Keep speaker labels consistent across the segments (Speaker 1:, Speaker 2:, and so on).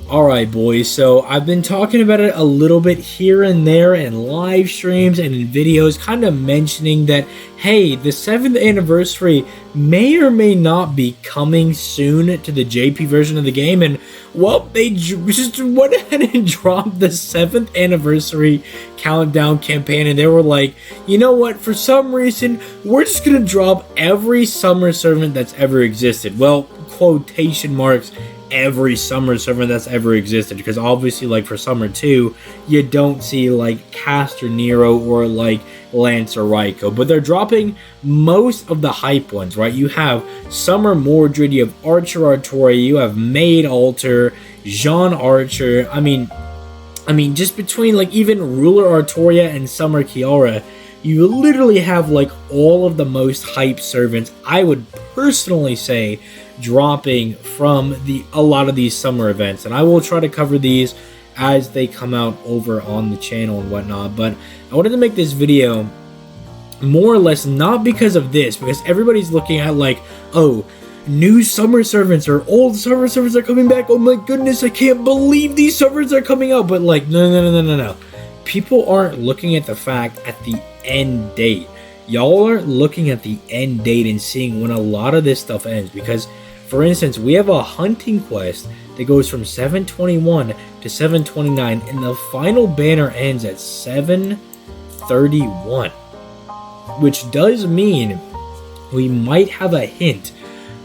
Speaker 1: Alright boys, so I've been talking about it a little bit here and there in live streams and in videos, kind of mentioning that, hey, the 7th anniversary may or may not be coming soon to the JP version of the game, and, well, they just went ahead and dropped the 7th anniversary countdown campaign, and they were like, you know what, for some reason, we're just gonna drop every summer servant that's ever existed. Well, quotation marks, every summer servant that's ever existed, because obviously, like, for summer 2 you don't see like Caster Nero or like Lancer Raiko, but they're dropping most of the hype ones, right? You have Summer Mordred, you have Archer Artoria, you have Maid Alter, Jean Archer. I mean just between like even Ruler Artoria and Summer Kiara, you literally have like all of the most hype servants, I would personally say, dropping from a lot of these summer events, and I will try to cover these as they come out over on the channel and whatnot. But I wanted to make this video more or less not because of this, because everybody's looking at like, oh, new summer servants or old summer servants are coming back, oh my goodness, I can't believe these servants are coming out. But like, no, people aren't looking at the fact at the end date. Y'all aren't looking at the end date and seeing when a lot of this stuff ends, because for instance, we have a hunting quest that goes from 721 to 729, and the final banner ends at 731, which does mean we might have a hint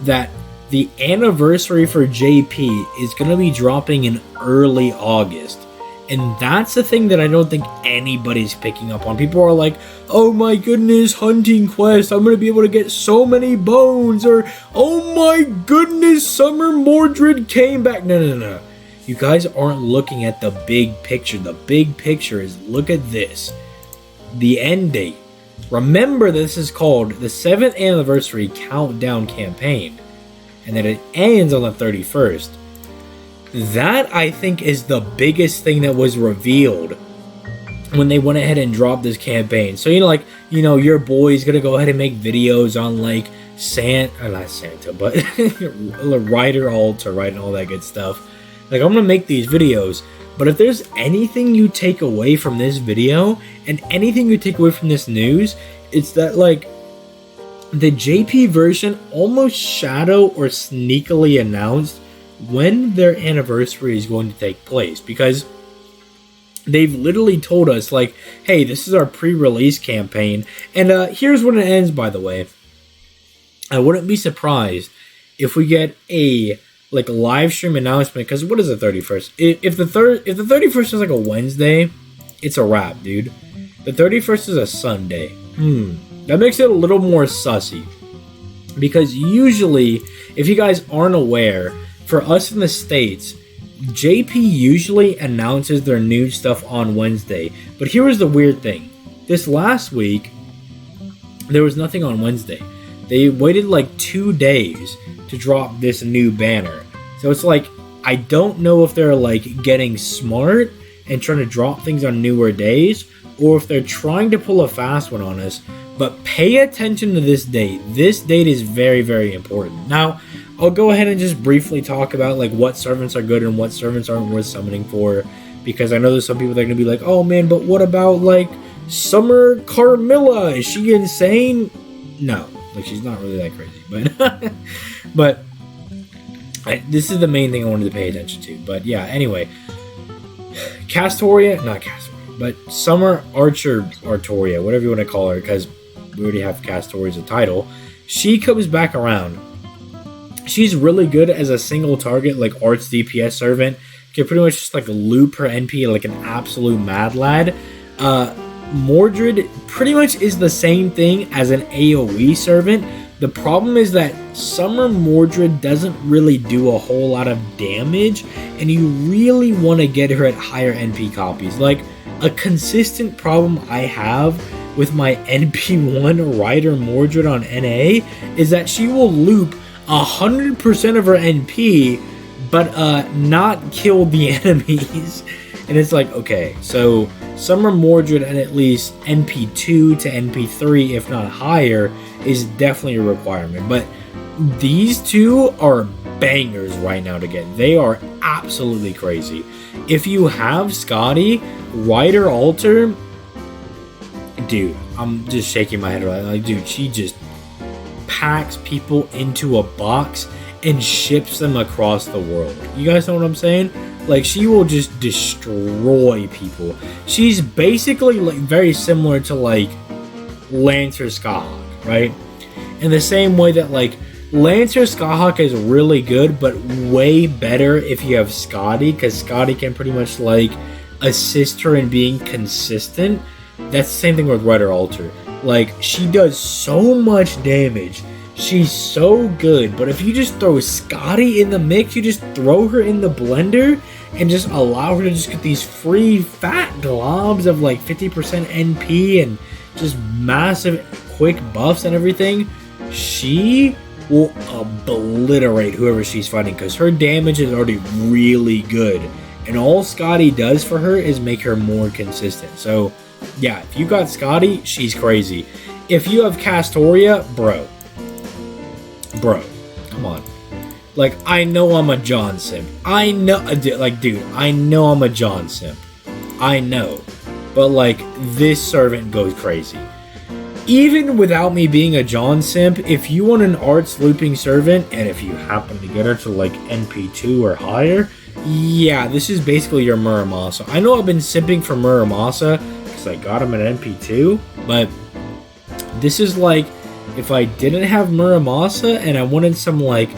Speaker 1: that the anniversary for JP is going to be dropping in early August. And that's the thing that I don't think anybody's picking up on. People are like, oh my goodness, hunting quest, I'm going to be able to get so many bones, or oh my goodness, Summer Mordred came back. No. You guys aren't looking at the big picture. The big picture is, look at this. The end date. Remember, this is called the 7th anniversary countdown campaign, and that it ends on the 31st. That, I think, is the biggest thing that was revealed when they went ahead and dropped this campaign. So, your boy's gonna go ahead and make videos on, like, not Santa, but Rider Alter, right, and all that good stuff. Like, I'm gonna make these videos, but if there's anything you take away from this video, and anything you take away from this news, it's that, like, the JP version almost shadow or sneakily announced when their anniversary is going to take place, because they've literally told us, like, hey, this is our pre-release campaign, and here's when it ends, by the way. I wouldn't be surprised if we get a like live stream announcement, because what is the 31st? If the 31st is like a Wednesday, it's a wrap, dude. The 31st is a Sunday. That makes it a little more sussy, because usually, if you guys aren't aware, for us in the States, JP usually announces their new stuff on Wednesday. But here was the weird thing. This last week, there was nothing on Wednesday. They waited like 2 days to drop this new banner. So it's like, I don't know if they're like getting smart and trying to drop things on newer days, or if they're trying to pull a fast one on us. But pay attention to this date. This date is very, very important. Now, I'll go ahead and just briefly talk about like what servants are good and what servants aren't worth summoning for, because I know there's some people that are going to be like, oh man, but what about like Summer Carmilla? Is she insane? No, like she's not really that crazy, but this is the main thing I wanted to pay attention to. But yeah, anyway, Castoria, not Castoria, but Summer Artoria, whatever you want to call her, because we already have Castoria as a title. She comes back around. She's really good as a single target, like Arts DPS servant. Can pretty much just like loop her NP like an absolute mad lad. Mordred pretty much is the same thing as an AoE servant. The problem is that Summer Mordred doesn't really do a whole lot of damage, and you really want to get her at higher NP copies. Like, a consistent problem I have with my NP1 Rider Mordred on NA is that she will loop 100% of her NP, but not kill the enemies. And it's like, okay, so Summer Mordred at least NP2 to NP3, if not higher, is definitely a requirement. But these two are bangers right now to get. They are absolutely crazy. If you have Scotty, Rider Alter, dude, I'm just shaking my head right now. Like, dude, she just packs people into a box and ships them across the world. You guys know what I'm saying? Like, she will just destroy people. She's basically like very similar to like Lancer Skyhawk, right? In the same way that like Lancer Skyhawk is really good, but way better if you have Scotty, because Scotty can pretty much like assist her in being consistent. That's the same thing with Rider Alter. Like, she does so much damage. She's so good, but if you just throw Scotty in the mix, you just throw her in the blender and just allow her to just get these free fat globs of like 50% NP and just massive quick buffs and everything, she will obliterate whoever she's fighting, because her damage is already really good, and all Scotty does for her is make her more consistent. So yeah, if you got Scotty, she's crazy. If you have Castoria, bro, come on. Like, I know I'm a John simp. I know, like, dude, I know I'm a John simp. I know. But, like, this servant goes crazy. Even without me being a John simp, if you want an arts looping servant, and if you happen to get her to, like, NP2 or higher, yeah, this is basically your Muramasa. I know I've been simping for Muramasa, because I got him at NP2, but this is like, if I didn't have Muramasa and I wanted some like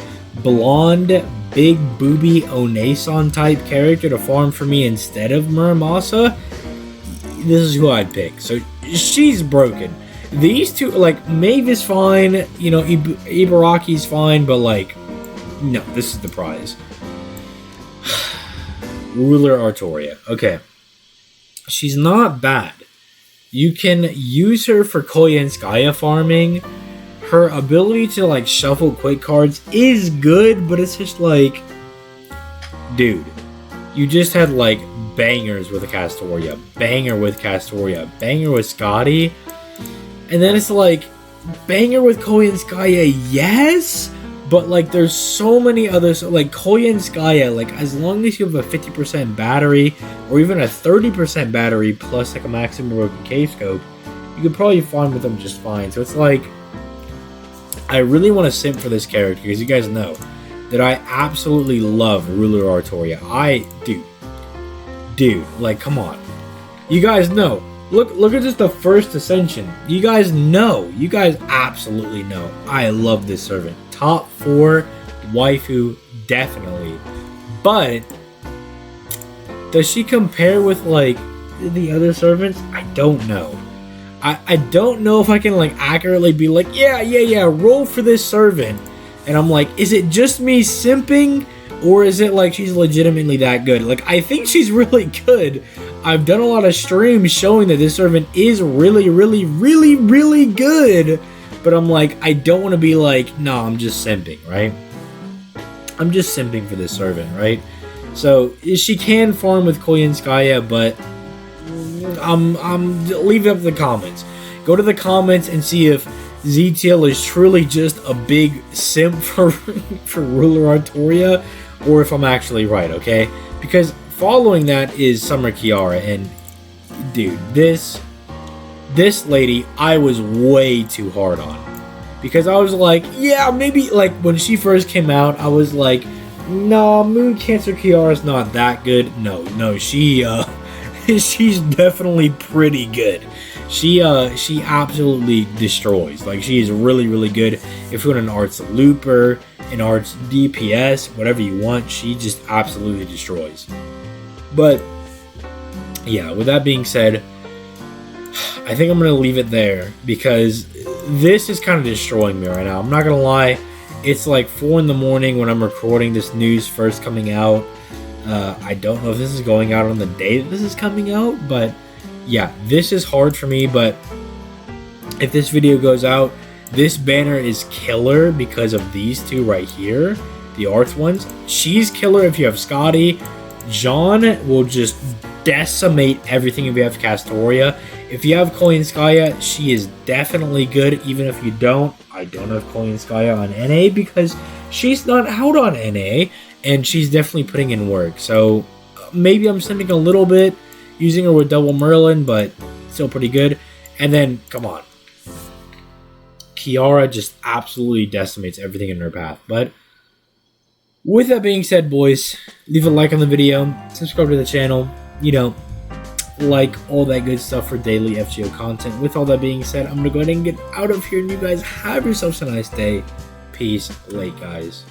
Speaker 1: blonde, big booby Onesan type character to farm for me instead of Muramasa, this is who I'd pick. So she's broken. These two, like, Maeve is fine, you know, Ibaraki's fine, but like, no, this is the prize. Ruler Artoria. Okay. She's not bad. You can use her for Koyenskaya farming. Her ability to like shuffle quick cards is good, but it's just like, dude, you just had like bangers with Castoria, banger with Castoria, banger with Scotty, and then it's like banger with Koyenskaya, yes, but like there's so many others, like Koyenskaya, like as long as you have a 50% battery or even a 30% battery plus like a maximum broken cave scope, you could probably farm with them just fine. So it's like, I really want to simp for this character because you guys know that I absolutely love Ruler Artoria. Dude, like, come on. You guys know. Look at just the first ascension. You guys know. You guys absolutely know. I love this servant. Top 4 waifu, definitely. But does she compare with like the other servants? I don't know. I don't know if I can like accurately be like, yeah, roll for this servant. And I'm like, is it just me simping? Or is it like she's legitimately that good? Like, I think she's really good. I've done a lot of streams showing that this servant is really, really, really, really good. But I'm like, I don't want to be like, no, I'm just simping, right? I'm just simping for this servant, right? So, she can farm with Koyenskaya, but leave it up in the comments. Go to the comments and see if ZTL is truly just a big simp for Ruler Artoria, or if I'm actually right, okay? Because following that is Summer Kiara, and dude, this lady I was way too hard on. Because I was like, yeah, maybe, like, when she first came out, I was like, no, Moon Cancer Kiara's not that good. No, she's definitely pretty good. She absolutely destroys. Like, she is really, really good. If you want an arts looper, an arts DPS, whatever you want, she just absolutely destroys. But yeah, with that being said, I think I'm gonna leave it there because this is kind of destroying me right now. I'm not gonna lie. It's like 4 in the morning when I'm recording this news first coming out. I don't know if this is going out on the day that this is coming out, but yeah, this is hard for me. But if this video goes out, this banner is killer because of these two right here, the arts ones. She's killer if you have Scotty. John will just decimate everything if you have Castoria. If you have Koyenskaya, she is definitely good. Even if you don't, I don't have Koyenskaya on NA because she's not out on NA, and she's definitely putting in work. So maybe I'm sending a little bit, using her with double Merlin, but still pretty good. And then, come on, Kiara just absolutely decimates everything in her path. But with that being said, boys, leave a like on the video, subscribe to the channel, like all that good stuff for daily FGO content. With all that being said, I'm going to go ahead and get out of here, and you guys have yourselves a nice day. Peace. Late, guys.